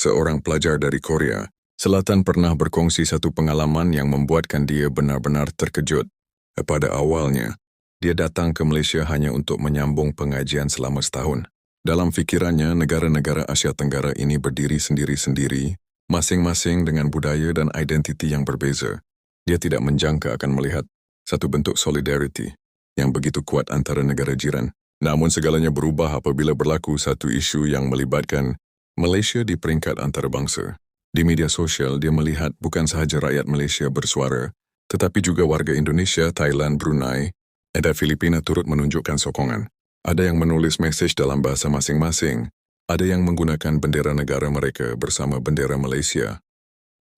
seorang pelajar dari Korea Selatan pernah berkongsi satu pengalaman yang membuatkan dia benar-benar terkejut. Pada awalnya, dia datang ke Malaysia hanya untuk menyambung pengajian selama setahun. Dalam fikirannya, negara-negara Asia Tenggara ini berdiri sendiri-sendiri, masing-masing dengan budaya dan identiti yang berbeza. Dia tidak menjangka akan melihat satu bentuk solidariti yang begitu kuat antara negara jiran. Namun segalanya berubah apabila berlaku satu isu yang melibatkan Malaysia di peringkat antarabangsa. Di media sosial, dia melihat bukan sahaja rakyat Malaysia bersuara, tetapi juga warga Indonesia, Thailand, Brunei, dan Filipina turut menunjukkan sokongan. Ada yang menulis mesej dalam bahasa masing-masing, ada yang menggunakan bendera negara mereka bersama bendera Malaysia.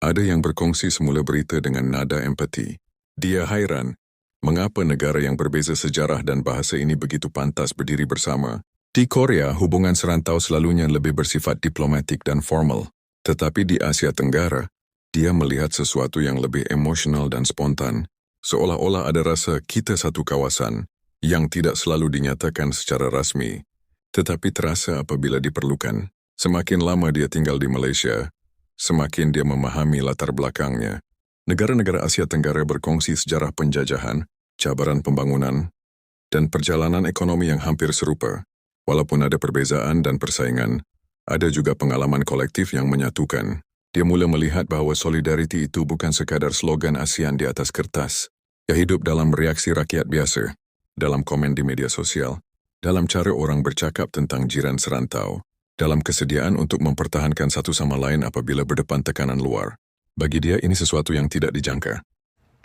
Ada yang berkongsi semula berita dengan nada empati. Dia hairan, mengapa negara yang berbeza sejarah dan bahasa ini begitu pantas berdiri bersama. Di Korea, hubungan serantau selalunya lebih bersifat diplomatik dan formal. Tetapi di Asia Tenggara, dia melihat sesuatu yang lebih emosional dan spontan, seolah-olah ada rasa kita satu kawasan yang tidak selalu dinyatakan secara rasmi, tetapi terasa apabila diperlukan. Semakin lama dia tinggal di Malaysia, semakin dia memahami latar belakangnya. Negara-negara Asia Tenggara berkongsi sejarah penjajahan, cabaran pembangunan, dan perjalanan ekonomi yang hampir serupa. Walaupun ada perbezaan dan persaingan, ada juga pengalaman kolektif yang menyatukan. Dia mula melihat bahawa solidariti itu bukan sekadar slogan ASEAN di atas kertas. Ia hidup dalam reaksi rakyat biasa, dalam komen di media sosial, dalam cara orang bercakap tentang jiran serantau, dalam kesediaan untuk mempertahankan satu sama lain apabila berdepan tekanan luar. Bagi dia, ini sesuatu yang tidak dijangka.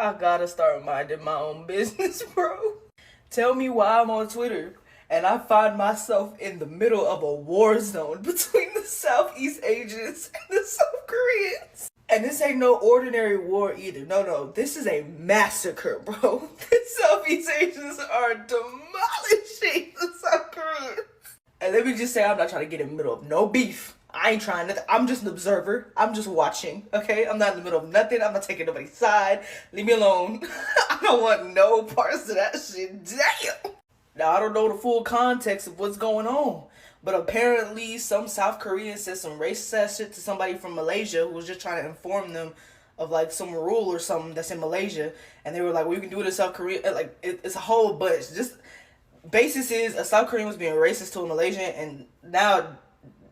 I gotta start minding my own business, bro. Tell me why I'm on Twitter and I find myself in the middle of a war zone between the Southeast Asians and the South Koreans. And this ain't no ordinary war either. No, this is a massacre, bro. The Southeast Asians are demolishing the South Koreans. And let me just say, I'm not trying to get in the middle of no beef. I ain't trying nothing. I'm just an observer. I'm just watching, okay? I'm not in the middle of nothing. I'm not taking nobody's side. Leave me alone. I don't want no parts of that shit. Damn! Now, I don't know the full context of what's going on, but apparently some South Korean said some racist shit to somebody from Malaysia who was just trying to inform them of, like, some rule or something that's in Malaysia, and they were like, well, you can do it in South Korea. Like, it's a whole bunch. Just, basis is a South Korean was being racist to a Malaysian, and now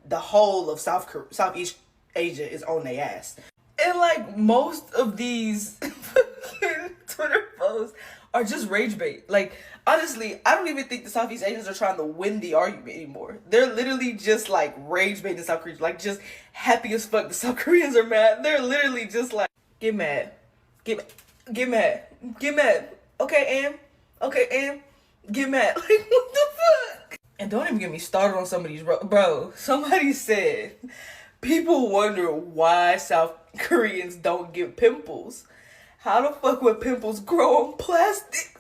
the whole of Southeast Asia is on their ass. And, like, most of these Twitter posts are just rage bait. Like, honestly, I don't even think the Southeast Asians are trying to win the argument anymore. They're literally just, like, rage baiting South Koreans. Like, just happy as fuck the South Koreans are mad. They're literally just like, get mad. Get mad. Get mad. Okay, Am. Get mad. Like, what the fuck? And don't even get me started on some of these, bro. Somebody said, people wonder why South Koreans don't get pimples. How the fuck would pimples grow on plastic?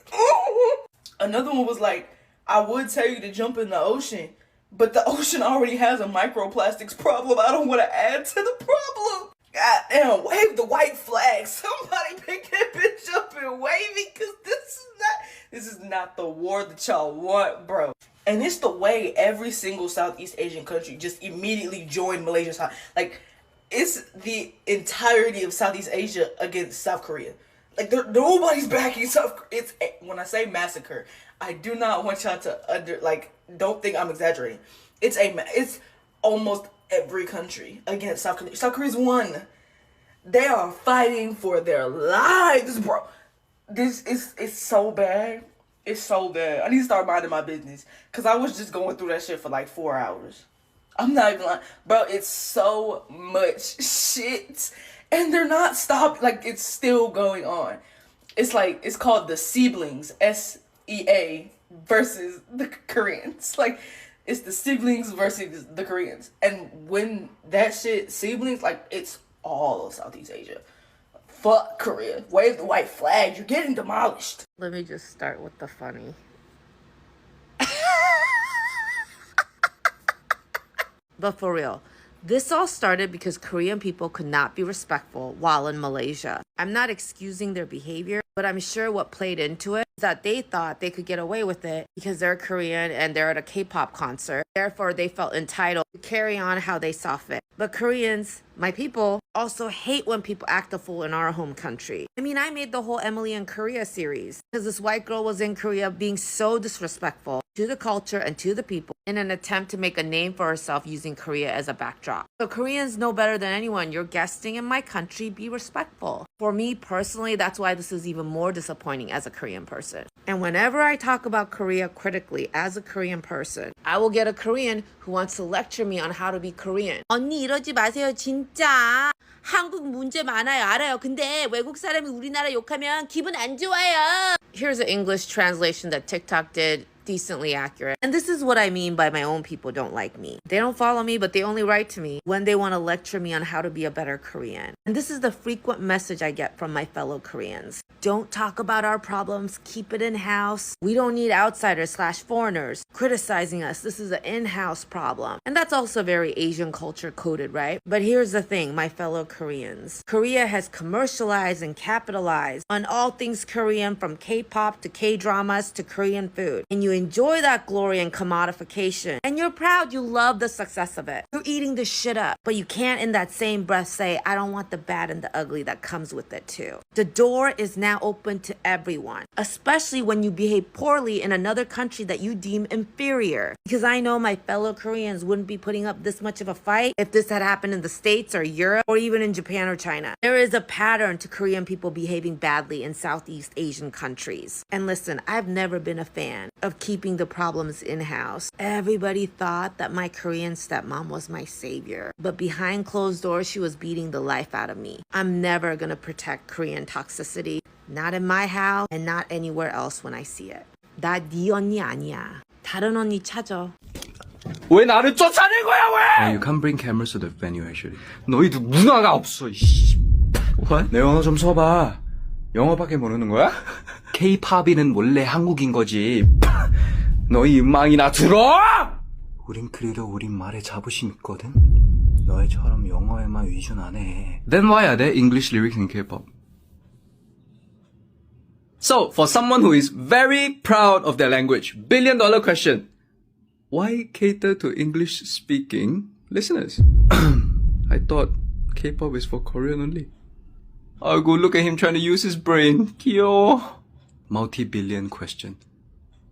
Another one was like, I would tell you to jump in the ocean, but the ocean already has a microplastics problem. I don't want to add to the problem. God damn, wave the white flag. Somebody pick that bitch up and wave it, because this is not the war that y'all want, bro. And it's the way every single Southeast Asian country just immediately joined Malaysia's side. Like, it's the entirety of Southeast Asia against South Korea. Like, nobody's backing South Korea. When I say massacre, I do not want y'all to don't think I'm exaggerating. It's almost every country against South Korea. South Korea's won. They are fighting for their lives, bro. It's so bad. It's so bad. I need to start minding my business, because I was just going through that shit for like 4 hours. I'm not even lying. Bro, it's so much shit. And they're not stopped. Like, it's still going on. It's like, it's called the siblings, SEA, versus the Koreans. Like, it's the siblings versus the Koreans. And when that shit, siblings, like, it's all of Southeast Asia. Fuck Korea. Wave the white flag. You're getting demolished. Let me just start with the funny. But for real, this all started because Korean people could not be respectful while in Malaysia. I'm not excusing their behavior. But I'm sure what played into it is that they thought they could get away with it because they're Korean and they're at a K-pop concert. Therefore, they felt entitled to carry on how they saw fit. But Koreans, my people, also hate when people act a fool in our home country. I mean, I made the whole Emily in Korea series because this white girl was in Korea being so disrespectful to the culture and to the people in an attempt to make a name for herself using Korea as a backdrop. So Koreans know better than anyone. You're guesting in my country, be respectful. For me personally, that's why this is even more disappointing as a Korean person. And whenever I talk about Korea critically as a Korean person, I will get a Korean who wants to lecture me on how to be Korean. 언니 이러지 마세요 진짜. 한국 문제 많아요 알아요. 근데 외국 사람이 우리나라 욕하면 기분 안 좋아요. Here's an English translation that TikTok did. Decently accurate. And this is what I mean by my own people don't like me. They don't follow me, but they only write to me when they want to lecture me on how to be a better Korean. And this is the frequent message I get from my fellow Koreans. Don't talk about our problems. Keep it in-house. We don't need outsiders/foreigners criticizing us. This is an in-house problem. And that's also very Asian culture coded, right? But here's the thing, my fellow Koreans. Korea has commercialized and capitalized on all things Korean, from K-pop to K-dramas to Korean food. And you enjoy that glory and commodification. And you're proud you love the success of it. You're eating the shit up. But you can't in that same breath say, I don't want the bad and the ugly that comes with it too. The door is now open to everyone, especially when you behave poorly in another country that you deem inferior. Because I know my fellow Koreans wouldn't be putting up this much of a fight if this had happened in the States or Europe or even in Japan or China. There is a pattern to Korean people behaving badly in Southeast Asian countries. And listen, I've never been a fan of keeping the problems in-house. Everybody thought that my Korean stepmom was my savior. But behind closed doors, she was beating the life out of me. I'm never gonna protect Korean toxicity. Not in my house and not anywhere else when I see it. 나 네 언니 아니야. 다른 언니 찾아. 왜 나를 쫓아낸 거야 왜? You can't bring cameras to the venue actually. 너희들 문화가 없어. What? 내 언어 좀 써봐. 영어밖에 모르는 거야? K-팝이는 원래 한국인 거지. 너희 음악이나 들어! 우린 그래도 우린 말에 자부심 있거든. 너희처럼 영어에만 위준 안 해. Then why are there English lyrics in K-pop? So, for someone who is very proud of their language, $1 billion question. Why cater to English-speaking listeners? I thought K-pop is for Korean only. Oh, go look at him trying to use his brain. Yo. Multi-billion question.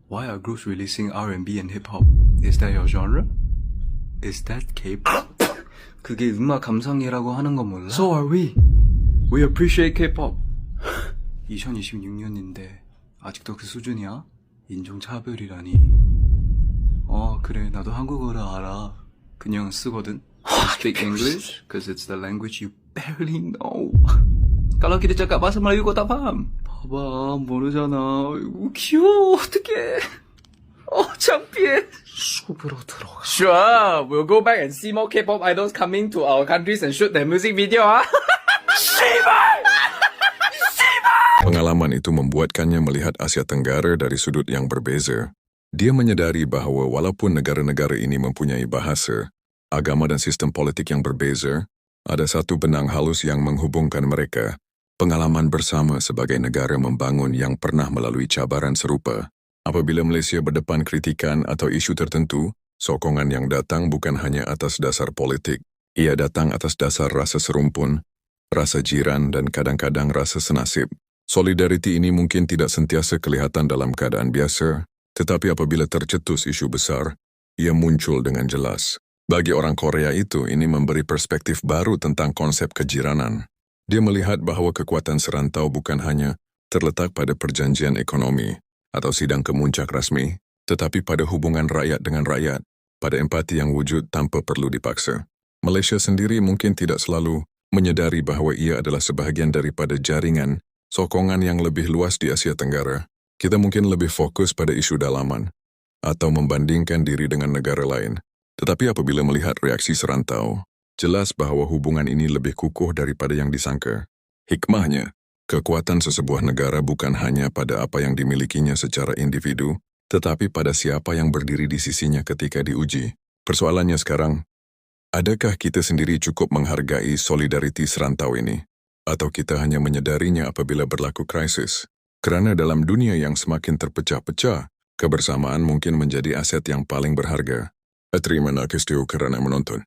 Why are groups releasing R&B and hip-hop? Is that your genre? Is that K-pop? 그게 음악 감상이라고 하는 거 몰라? So are we. We appreciate K-pop. 2026년인데 아직도 그 수준이야? 인종차별이라니. 그래 나도 한국어를 알아. 그냥 쓰거든. I speak English because it's the language you barely know. Kalau kita cakap bahasa Melayu kau tak faham. 봐봐 모르잖아. 아이고 귀여워 어떡해. 창피해. 숲으로 들어가. Sure, we'll go back and see more K-pop idols coming to our countries and shoot their music video, 씨발! Pengalaman itu membuatkannya melihat Asia Tenggara dari sudut yang berbeza. Dia menyadari bahawa walaupun negara-negara ini mempunyai bahasa, agama dan sistem politik yang berbeza, ada satu benang halus yang menghubungkan mereka. Pengalaman bersama sebagai negara membangun yang pernah melalui cabaran serupa. Apabila Malaysia berdepan kritikan atau isu tertentu, sokongan yang datang bukan hanya atas dasar politik. Ia datang atas dasar rasa serumpun, rasa jiran dan kadang-kadang rasa senasib. Solidariti ini mungkin tidak sentiasa kelihatan dalam keadaan biasa, tetapi apabila tercetus isu besar, ia muncul dengan jelas. Bagi orang Korea itu, ini memberi perspektif baru tentang konsep kejiranan. Dia melihat bahawa kekuatan serantau bukan hanya terletak pada perjanjian ekonomi atau sidang kemuncak rasmi, tetapi pada hubungan rakyat dengan rakyat, pada empati yang wujud tanpa perlu dipaksa. Malaysia sendiri mungkin tidak selalu menyadari bahawa ia adalah sebahagian daripada jaringan sokongan yang lebih luas di Asia Tenggara. Kita mungkin lebih fokus pada isu dalaman atau membandingkan diri dengan negara lain. Tetapi apabila melihat reaksi serantau, jelas bahawa hubungan ini lebih kukuh daripada yang disangka. Hikmahnya, kekuatan sesebuah negara bukan hanya pada apa yang dimilikinya secara individu, tetapi pada siapa yang berdiri di sisinya ketika diuji. Persoalannya sekarang, adakah kita sendiri cukup menghargai solidariti serantau ini? Atau kita hanya menyadarinya apabila berlaku krisis? Kerana dalam dunia yang semakin terpecah-pecah, kebersamaan mungkin menjadi aset yang paling berharga. Terima kasih kerana menonton.